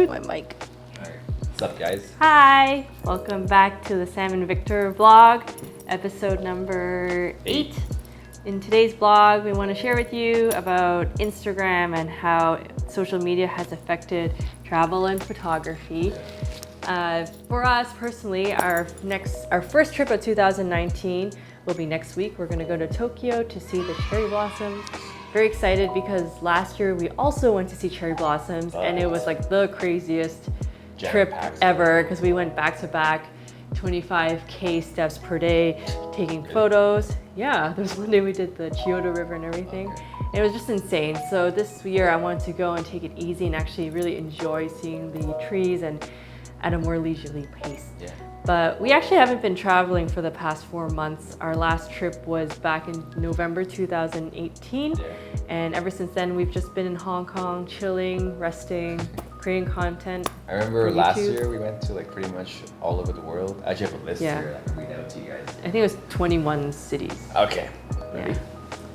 Dude, my mic. Alright, what's up guys? Hi, welcome back to the Sam and Victor vlog, episode number 8. In today's vlog, we want to share with you about Instagram and how social media has affected travel and photography. For us personally, our first trip of 2019 will be next week. We're going to go to Tokyo to see the cherry blossoms. Very excited because last year we also went to see cherry blossoms and it was like the craziest trip ever because we went back to back, 25K steps per day, taking photos. Yeah, there was one day we did the Chiyoda River and everything. It was just insane. So this year I wanted to go and take it easy and actually really enjoy seeing the trees and at a more leisurely pace. Yeah. But we actually haven't been traveling for the past 4 months. Our last trip was back in November 2018. Yeah. And ever since then, we've just been in Hong Kong, chilling, resting, creating content. I remember for last YouTube. year we went to like pretty much all over the world. I actually have a list Yeah. here that I can read out to you guys. I think it was 21 cities. Okay. Yeah.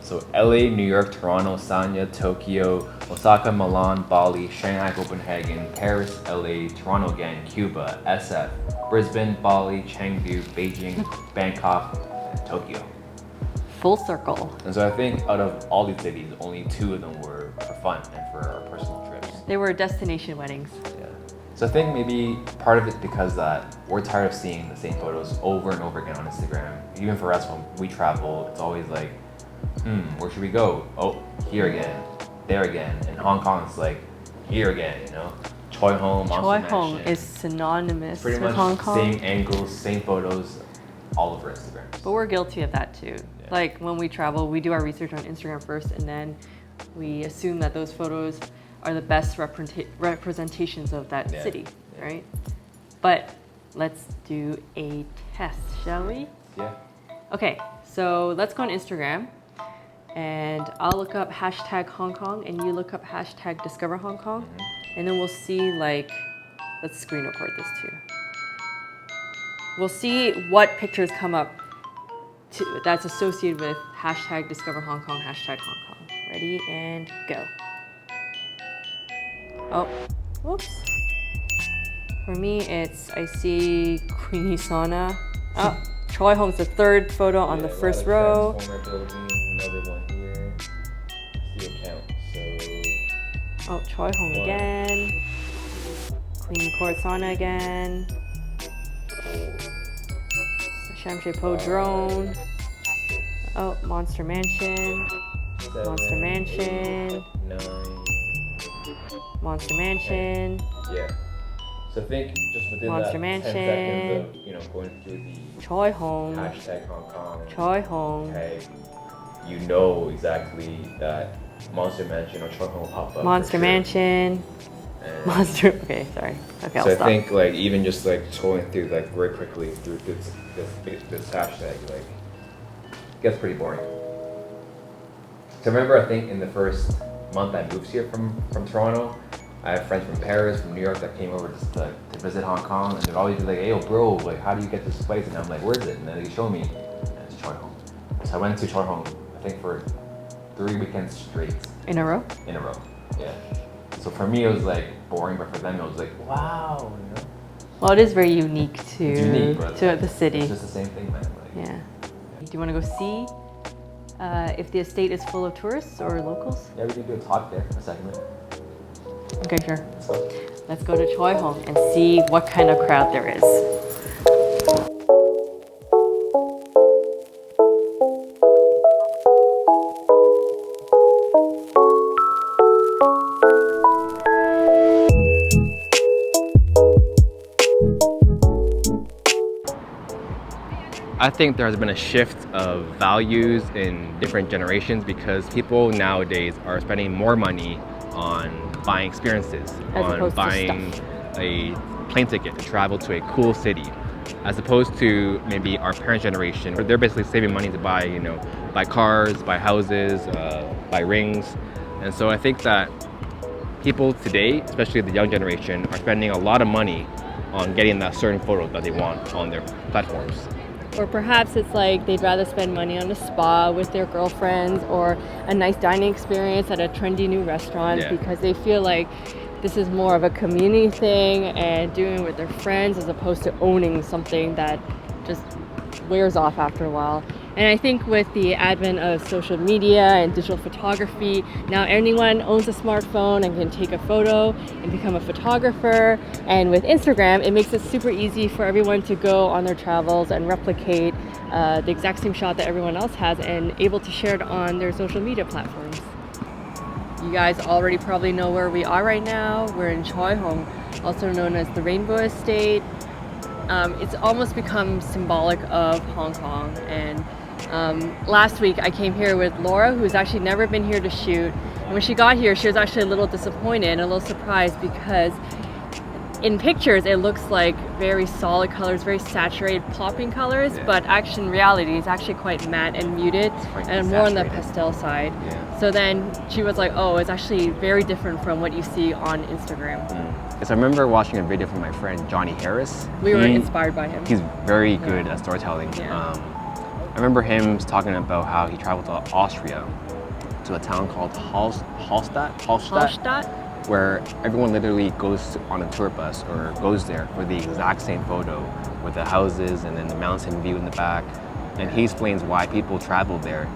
So LA, New York, Toronto, Sanya, Tokyo, Osaka, Milan, Bali, Shanghai, Copenhagen, Paris, LA, Toronto again, Cuba, SF, Brisbane, Bali, Chengdu, Beijing, Bangkok, and Tokyo. Full circle. And so I think out of all these cities, only 2 of them were for fun and for our personal trips. They were destination weddings. Yeah. So I think maybe part of it because that we're tired of seeing the same photos over and over again on Instagram. Even for us when we travel, it's always like, where should we go? Oh, here again, there again. In Hong Kong, it's like, here again, you know? Choi Hong, Choi Monster Hong Mansion. is synonymous Pretty with much Hong Kong. same angles, same photos, all over Instagram. But we're guilty of that too. Yeah. Like when we travel, we do our research on Instagram first and then we assume that those photos are the best representations of that Yeah. city, Yeah. right? But let's do a test, shall we? Yeah. Okay, so let's go on Instagram and I'll look up hashtag Hong Kong and you look up hashtag Discover Hong Kong. And then we'll see like, let's screen record this too. We'll see what pictures come up that's associated with hashtag Discover Hong Kong, hashtag Hong Kong. Ready and go. Oh, whoops. For me, I see Queenie Sauna. Oh, Choi Hong's the 3rd photo on the first row. Transformer building, another one here. See account. So Oh, Choi Hong again. Queenie Court Sauna again. Shamshe Po drone. Oh, Monster Mansion. 7, Monster Mansion. 8, 9. Monster Mansion. Yeah. So I think just within Monster that Mansion. 10 seconds of going through the Choi Hong. hashtag Hong Kong Choi Hong. tag, you know exactly that Monster Mansion or Choi Hong will pop up. Monster for sure. Mansion. And Monster. Okay, sorry. Okay, I'll so I stop. think like even just like scrolling through like very quickly through this hashtag like gets pretty boring. So I remember I think in the first month I moved here from Toronto, I have friends from Paris, from New York that came over just to visit Hong Kong, and they'd always be like, "Hey, yo, bro, like, how do you get this place?" And I'm like, "Where is it?" And then they show me, and it's Choi Hong. So I went to Choi Hong, I think for 3 weekends straight In a row? in a row. Yeah. So for me, it was like boring, but for them, it was like, wow, you know? Well, it is very unique to It's unique, but to the city. It's just the same thing, man. Like, Yeah. Do you want to go see if the estate is full of tourists or locals? yeah, we can do a talk there in a second. Okay, sure. Let's go. Let's go to Choi Hong and see what kind of crowd there is. I think there has been a shift of values in different generations because people nowadays are spending more money on buying experiences, As on opposed to buying stuff. a plane ticket to travel to a cool city, as opposed to maybe our parents' generation, where they're basically saving money to buy, you know, buy cars, buy houses, buy rings. And so I think that people today, especially the young generation, are spending a lot of money on getting that certain photo that they want on their platforms. Or perhaps it's like they'd rather spend money on a spa with their girlfriends or a nice dining experience at a trendy new restaurant Yeah. because they feel like this is more of a community thing and doing it with their friends as opposed to owning something that just wears off after a while. And I think with the advent of social media and digital photography, now anyone owns a smartphone and can take a photo and become a photographer. And with Instagram, it makes it super easy for everyone to go on their travels and replicate the exact same shot that everyone else has and able to share it on their social media platforms. You guys already probably know where we are right now. We're in Choi Hong, also known as the Rainbow Estate. It's almost become symbolic of Hong Kong. And last week I came here with Laura, who's actually never been here to shoot. And when she got here, she was actually a little disappointed and a little surprised because in pictures it looks like very solid colors, very saturated, popping colors, but in reality it's actually quite matte and muted and more on the pastel side. So then she was like, oh, it's actually very different from what you see on Instagram. Yes, I remember watching a video from my friend Johnny Harris. We were inspired by him. He's very good at storytelling. I remember him talking about how he traveled to Austria, to a town called Hallstatt, where everyone literally goes on a tour bus or goes there for the exact same photo with the houses and then the mountain view in the back. And he explains why people travel there.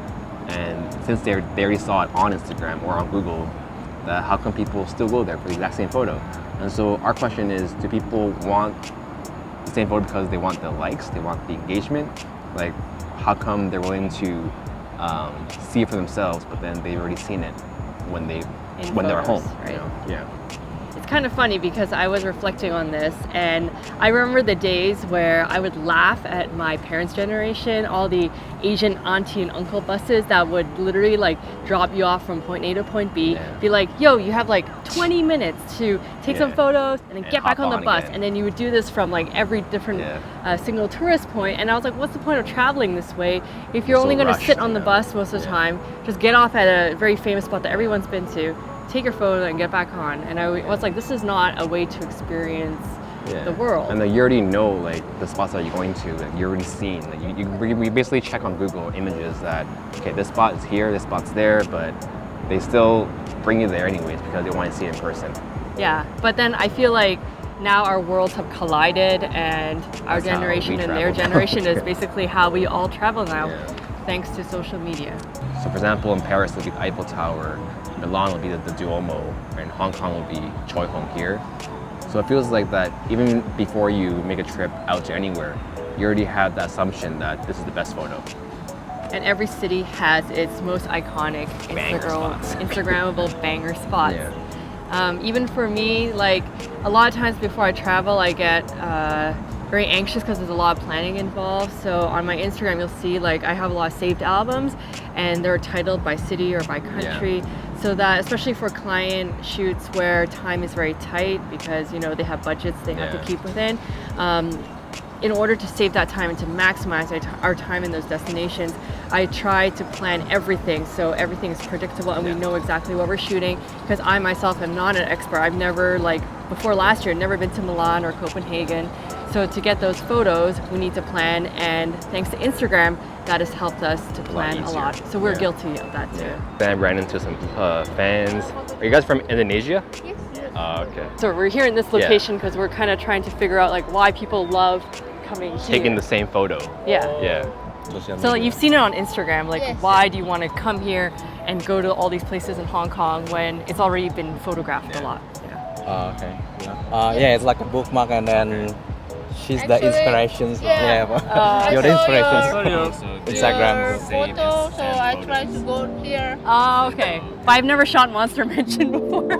And since they already saw it on Instagram or on Google, that how come people still go there for the exact same photo? And so our question is, do people want the same photo because they want the likes, they want the engagement? Like, how come they're willing to see it for themselves, but then they've already seen it when they're at home? Right? You know? Yeah. It's kind of funny because I was reflecting on this and I remember the days where I would laugh at my parents' generation, all the Asian auntie and uncle buses that would literally like drop you off from point A to point B, be like, yo, you have like 20 minutes to take some photos and then get back on the bus. Again. And then you would do this from like every different single tourist point. And I was like, what's the point of traveling this way if you're only going to sit on the bus most of the time? Just get off at a very famous spot that everyone's been to, take your photo and get back on. And I was like, this is not a way to experience the world. And then you already know like the spots that you're going to, that you're already seen. Like we basically check on Google Images that, okay, this spot is here, this spot's there, but they still bring you there anyways because they want to see it in person. Yeah, but then I feel like now our worlds have collided and our generation and their generation is basically how we all travel now, thanks to social media. So for example, in Paris it'll be the Eiffel Tower, Milan will be the Duomo, and Hong Kong will be Choi Hong here. So it feels like that even before you make a trip out to anywhere, you already have that assumption that this is the best photo. And every city has its most iconic Instagrammable banger spots. Even for me, like a lot of times before I travel, I get very anxious because there's a lot of planning involved. So on my Instagram, you'll see like I have a lot of saved albums and they're titled by city or by country. So that, especially for client shoots where time is very tight because, you know, they have budgets they have to keep within, in order to save that time and to maximize our time in those destinations, I try to plan everything so everything is predictable and we know exactly what we're shooting, because I myself am not an expert. I've never, like before last year, never been to Milan or Copenhagen. So to get those photos, we need to plan, and thanks to Instagram, that has helped us to plan a lot. So we're guilty of that too. Then I ran into some fans. Are you guys from Indonesia? Yes. Okay. So we're here in this location because we're kind of trying to figure out like why people love coming here. Taking the same photo. Yeah. So like, you've seen it on Instagram, like why do you want to come here and go to all these places in Hong Kong when it's already been photographed a lot? Okay. Yeah, it's like a bookmark, and then she's the inspirations. Your inspirations. Instagram. Photo, so I try to go here. Oh, okay. But I've never shot Monster Mansion before.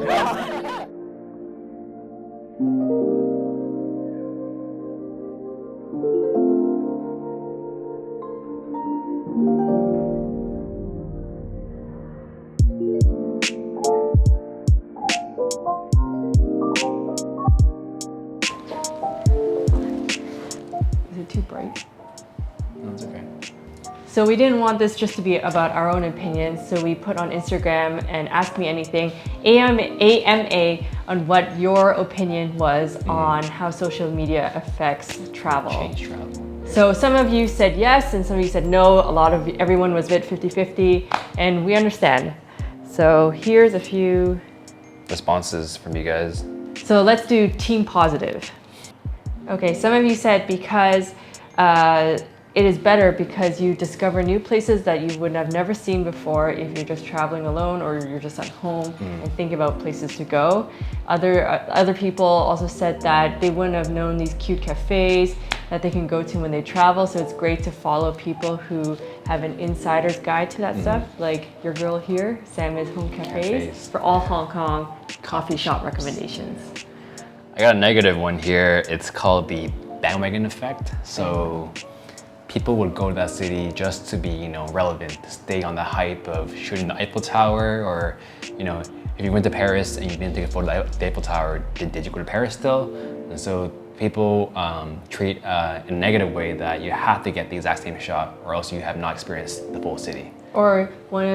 Is it too bright? No, it's okay. So we didn't want this just to be about our own opinions, so we put on Instagram and Ask Me Anything, AMA, on what your opinion was on how social media affects travel. Change travel. So some of you said yes, and some of you said no. Everyone was a bit 50-50, and we understand. So here's a few responses from you guys. So let's do team positive. Okay, some of you said because it is better because you discover new places that you would have never seen before if you're just traveling alone or you're just at home and think about places to go. Other people also said that they wouldn't have known these cute cafes that they can go to when they travel, so it's great to follow people who have an insider's guide to that stuff, like your girl here, Sammy's Home Cafes, for all Hong Kong coffee shop recommendations. I got a negative one here. It's called the bandwagon effect. So people would go to that city just to be, relevant, to stay on the hype of shooting the Eiffel Tower, or, if you went to Paris and you didn't take a photo of the Eiffel Tower, did you go to Paris still? And so people treat in a negative way that you have to get the exact same shot or else you have not experienced the full city. Or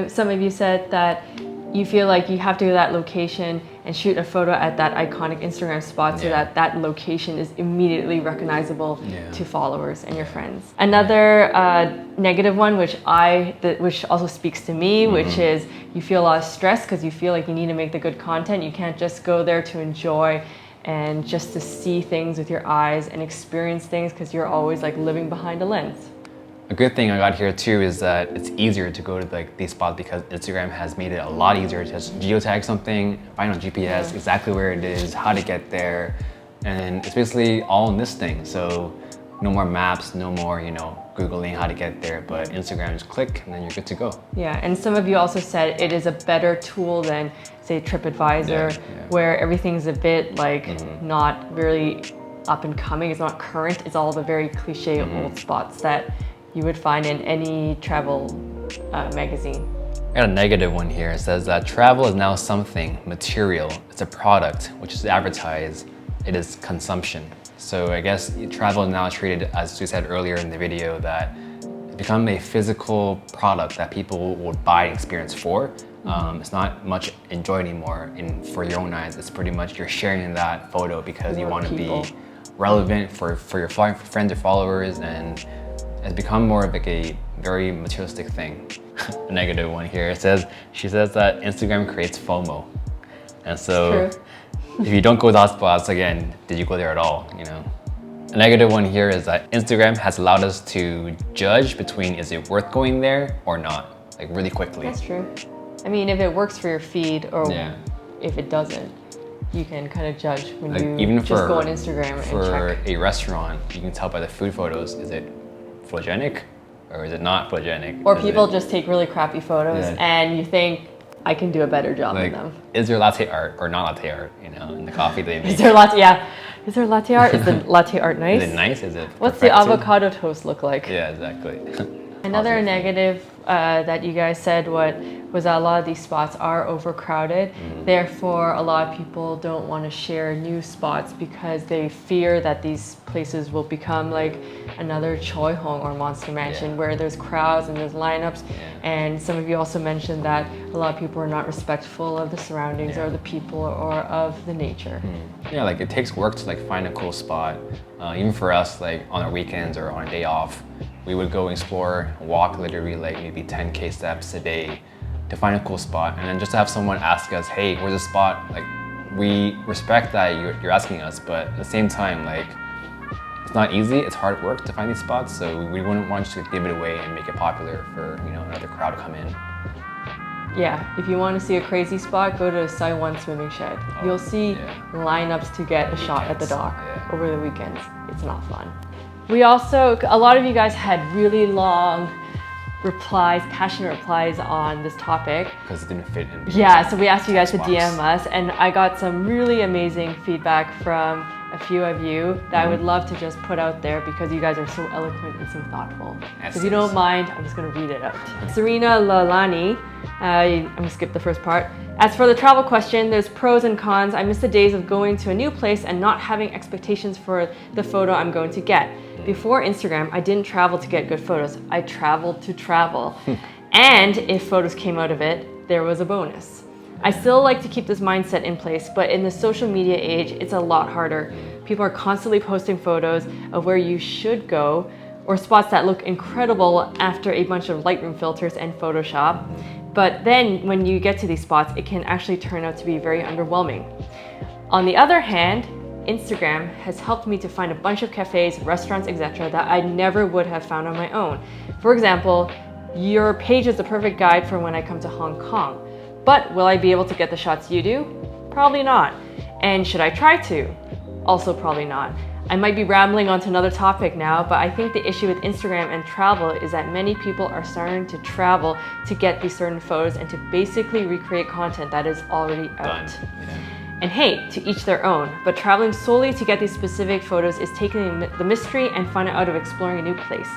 some of you said that you feel like you have to go to that location and shoot a photo at that iconic Instagram spot so that that location is immediately recognizable to followers and your friends. Another negative one, which also speaks to me, which is you feel a lot of stress because you feel like you need to make the good content. You can't just go there to enjoy and just to see things with your eyes and experience things because you're always like living behind a lens. A good thing I got here too is that it's easier to go to these spots because Instagram has made it a lot easier to just geotag something, find on GPS exactly where it is, how to get there, and it's basically all in this thing. So no more maps, no more, Googling how to get there, but Instagram, just click and then you're good to go. Yeah, and some of you also said it is a better tool than, say, TripAdvisor, where everything's a bit not really up and coming, it's not current, it's all the very cliche old spots that you would find in any travel magazine. I got a negative one here. It says that travel is now something material. It's a product which is advertised. It is consumption. So I guess travel is now treated, as we said earlier in the video, that it's become a physical product that people would buy and experience for. It's not much enjoy anymore. And for your own eyes, it's pretty much you're sharing that photo because you want to be relevant for your friends or followers, and it's become more of like a very materialistic thing. A negative one here. She says that Instagram creates FOMO. And so if you don't go to those spots, again, did you go there at all, A negative one here is that Instagram has allowed us to judge between is it worth going there or not, like really quickly. That's true. I mean, if it works for your feed or if it doesn't, you can kind of judge when you even just go on Instagram and check. For a restaurant, you can tell by the food photos, is it photogenic or is it not photogenic? Or people just take really crappy photos and you think, I can do a better job than them. Is there latte art or not latte art, in the coffee they make? Is there latte art? Is the latte art nice? Is it nice? Is it What's the avocado toast look like? Yeah, exactly. Another negative that you guys said was that a lot of these spots are overcrowded. Therefore, a lot of people don't want to share new spots because they fear that these places will become like another Choi Hong or Monster Mansion where there's crowds and there's lineups. And some of you also mentioned that a lot of people are not respectful of the surroundings or the people or of the nature. Yeah, like it takes work to find a cool spot. Even for us, on our weekends or on a day off, we would go explore, walk literally maybe 10K steps a day to find a cool spot, and then just to have someone ask us, hey, where's a spot? We respect that you're asking us, but at the same time, it's not easy, it's hard work to find these spots, so we wouldn't want you to give it away and make it popular for another crowd to come in. Yeah, if you want to see a crazy spot, go to Saiwan Swimming Shed. You'll see lineups to get a shot at the dock over the weekends. It's not fun. A lot of you guys had really long passionate replies on this topic. Because it didn't fit in. Yeah, so we asked you guys to DM us, and I got some really amazing feedback from a few of you that I would love to just put out there because you guys are so eloquent and so thoughtful. So if you don't mind, I'm just going to read it out. Serena Lalani, I'm going to skip the first part. As for the travel question, there's pros and cons. I miss the days of going to a new place and not having expectations for the photo I'm going to get. Before Instagram, I didn't travel to get good photos. I traveled to travel. And if photos came out of it, there was a bonus. I still like to keep this mindset in place, but in the social media age, it's a lot harder. People are constantly posting photos of where you should go, or spots that look incredible after a bunch of Lightroom filters and Photoshop. But then when you get to these spots, it can actually turn out to be very underwhelming. On the other hand, Instagram has helped me to find a bunch of cafes, restaurants, etc. that I never would have found on my own. For example, your page is the perfect guide for when I come to Hong Kong. But will I be able to get the shots you do? Probably not. And should I try to? Also probably not. I might be rambling onto another topic now, but I think the issue with Instagram and travel is that many people are starting to travel to get these certain photos and to basically recreate content that is already out. And hey, to each their own, but traveling solely to get these specific photos is taking the mystery and fun out of exploring a new place.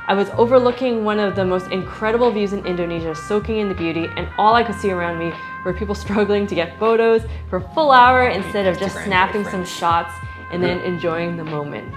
I was overlooking one of the most incredible views in Indonesia, soaking in the beauty, and all I could see around me were people struggling to get photos for a full hour instead of just snapping some shots and then enjoying the moment.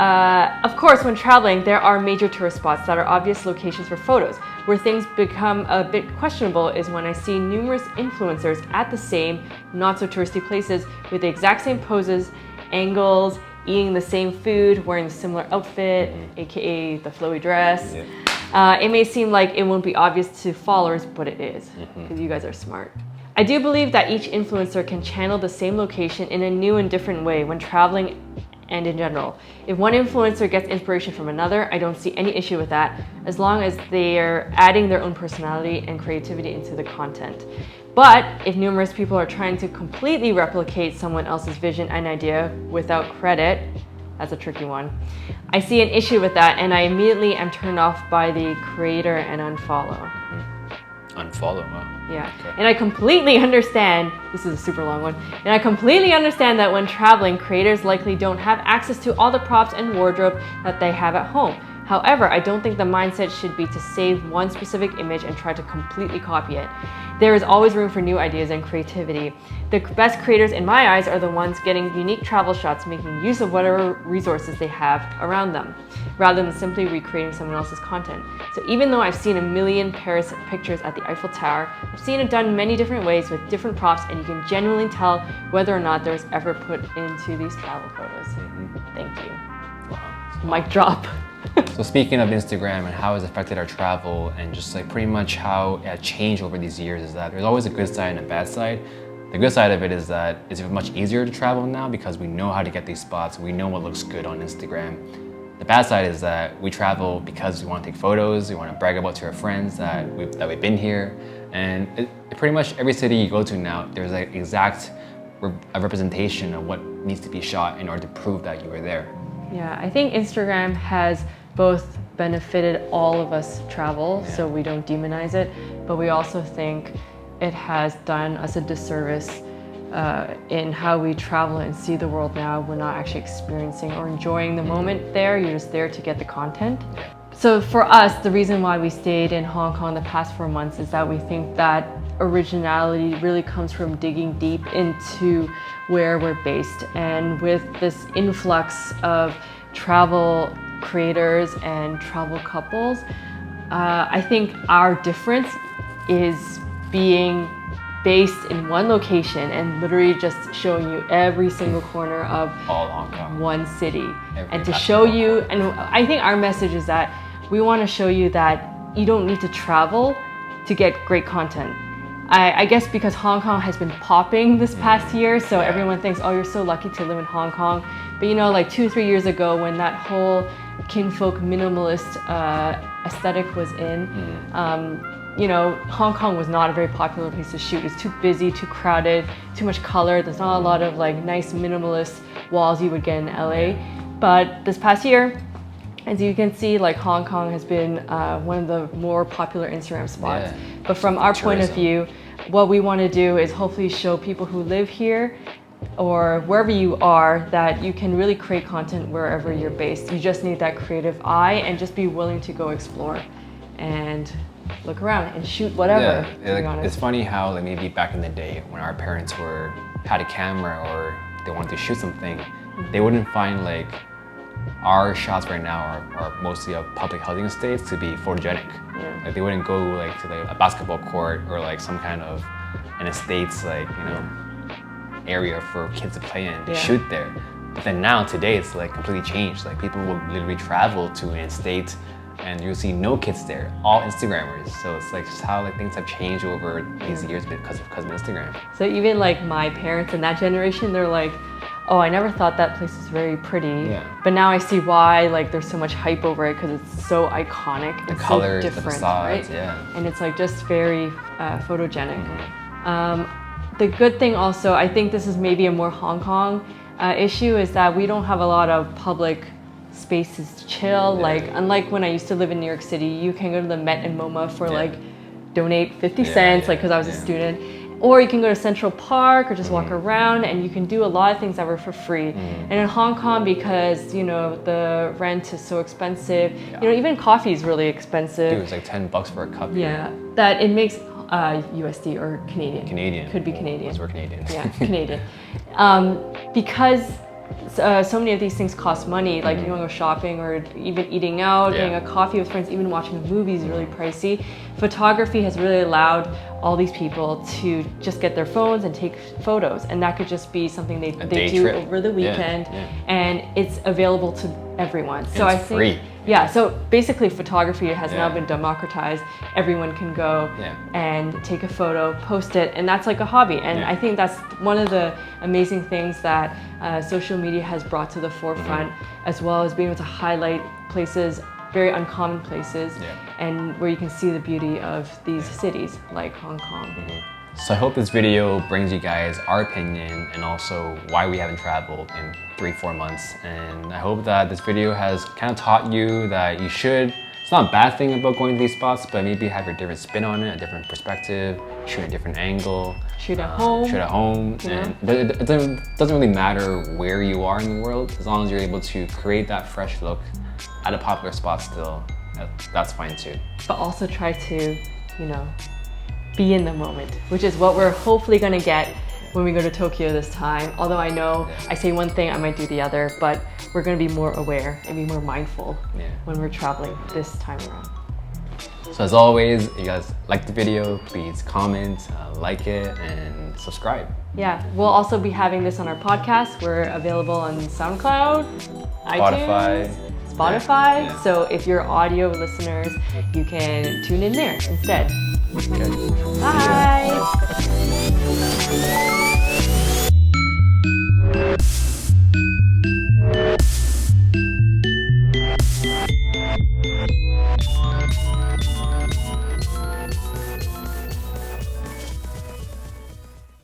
Of course, when traveling, there are major tourist spots that are obvious locations for photos. Where things become a bit questionable is when I see numerous influencers at the same, not so touristy places with the exact same poses, angles, eating the same food, wearing a similar outfit, aka the flowy dress. It may seem like it won't be obvious to followers, but it is, because you guys are smart. I do believe that each influencer can channel the same location in a new and different way when traveling and in general. If one influencer gets inspiration from another, I don't see any issue with that, as long as they're adding their own personality and creativity into the content. But if numerous people are trying to completely replicate someone else's vision and idea without credit, that's a tricky one. I see an issue with that, and I immediately am turned off by the creator and unfollow. Unfollow, wow. Yeah, and I completely understand, this is a super long one, and I completely understand that when traveling, creators likely don't have access to all the props and wardrobe that they have at home. However, I don't think the mindset should be to save one specific image and try to completely copy it. There is always room for new ideas and creativity. The best creators in my eyes are the ones getting unique travel shots, making use of whatever resources they have around them, rather than simply recreating someone else's content. So even though I've seen a million Paris pictures at the Eiffel Tower, I've seen it done many different ways with different props, and you can genuinely tell whether or not there's effort put into these travel photos. Thank you. Wow. Mic drop. So speaking of Instagram and how it's affected our travel and just like pretty much how it changed over these years is that there's always a good side and a bad side. The good side of it is that it's much easier to travel now because we know how to get these spots. We know what looks good on Instagram. The bad side is that we travel because we want to take photos, we want to brag about to our friends that we've been here. And pretty much every city you go to now, there's an exact representation of what needs to be shot in order to prove that you were there. Yeah, I think Instagram has both benefited all of us travel, so we don't demonize it, but we also think it has done us a disservice in how we travel and see the world now. We're not actually experiencing or enjoying the moment there, you're just there to get the content. So for us, the reason why we stayed in Hong Kong the past 4 months is that we think that originality really comes from digging deep into where we're based. And with this influx of travel creators and travel couples, I think our difference is being based in one location and literally just showing you every single corner of all Hong Kong, one city, and to show you, and I think our message is that we want to show you that you don't need to travel to get great content. I guess because Hong Kong has been popping this past year, so everyone thinks, oh, you're so lucky to live in Hong Kong. But you know, like 2 or 3 years ago when that whole kinfolk minimalist aesthetic was in, you know, Hong Kong was not a very popular place to shoot. It's too busy, too crowded, too much color. There's not a lot of like nice minimalist walls you would get in LA. But this past year, as you can see, like Hong Kong has been one of the more popular Instagram spots. But from our point of view, what we want to do is hopefully show people who live here or wherever you are that you can really create content wherever you're based. You just need that creative eye and just be willing to go explore and look around and shoot whatever. It's funny how like maybe back in the day when our parents had a camera or they wanted to shoot something, they wouldn't find like our shots right now are mostly of public housing estates to be photogenic. Like they wouldn't go like to like a basketball court or like some kind of an estate's like, you know, area for kids to play in to shoot there. But then now, today, it's like completely changed. Like people will literally travel to an state and you'll see no kids there, all Instagrammers. So it's like just how like things have changed over these years because of Instagram. So even like my parents and that generation, they're like, oh, I never thought that place was very pretty. Yeah. But now I see why like there's so much hype over it because it's so iconic. The it's colors, so the different, facades, right? yeah. And it's like just very photogenic. The good thing also, I think this is maybe a more Hong Kong issue, is that we don't have a lot of public spaces to chill. Like unlike when I used to live in New York City, you can go to the Met and MoMA for like donate 50 cents, like because I was a student. Or you can go to Central Park or just walk around and you can do a lot of things that were for free. And in Hong Kong, because you know the rent is so expensive, you know even coffee is really expensive. Dude, it's like $10 for a cup. Yeah, that it makes USD or Canadian. Canadian. Could be Canadian. Because we're Canadian. Yeah, Canadian. Because so many of these things cost money, like you want to go shopping or even eating out, getting a coffee with friends, even watching a movie is really pricey. Photography has really allowed all these people to just get their phones and take photos, and that could just be something they do trip. over the weekend, and it's available to everyone. And so it's I think free. yeah, so basically photography has now been democratized. Everyone can go and take a photo, post it, and that's like a hobby. And I think that's one of the amazing things that social media has brought to the forefront, as well as being able to highlight places, very uncommon places, and where you can see the beauty of these cities like Hong Kong. So I hope this video brings you guys our opinion and also why we haven't traveled in 3-4 months. And I hope that this video has kind of taught you that you should, it's not a bad thing about going to these spots, but maybe have a different spin on it, a different perspective, shoot a different angle. Shoot at home. Shoot at home. And it doesn't really matter where you are in the world, as long as you're able to create that fresh look at a popular spot still, that's fine too. But also try to, you know, be in the moment, which is what we're hopefully gonna get when we go to Tokyo this time. Although I know I say one thing, I might do the other, but we're gonna be more aware and be more mindful when we're traveling this time around. So as always, if you guys like the video, please comment, like it, and subscribe. Yeah, we'll also be having this on our podcast. We're available on SoundCloud, iTunes, Spotify. So if you're audio listeners, you can tune in there instead. Good. Bye.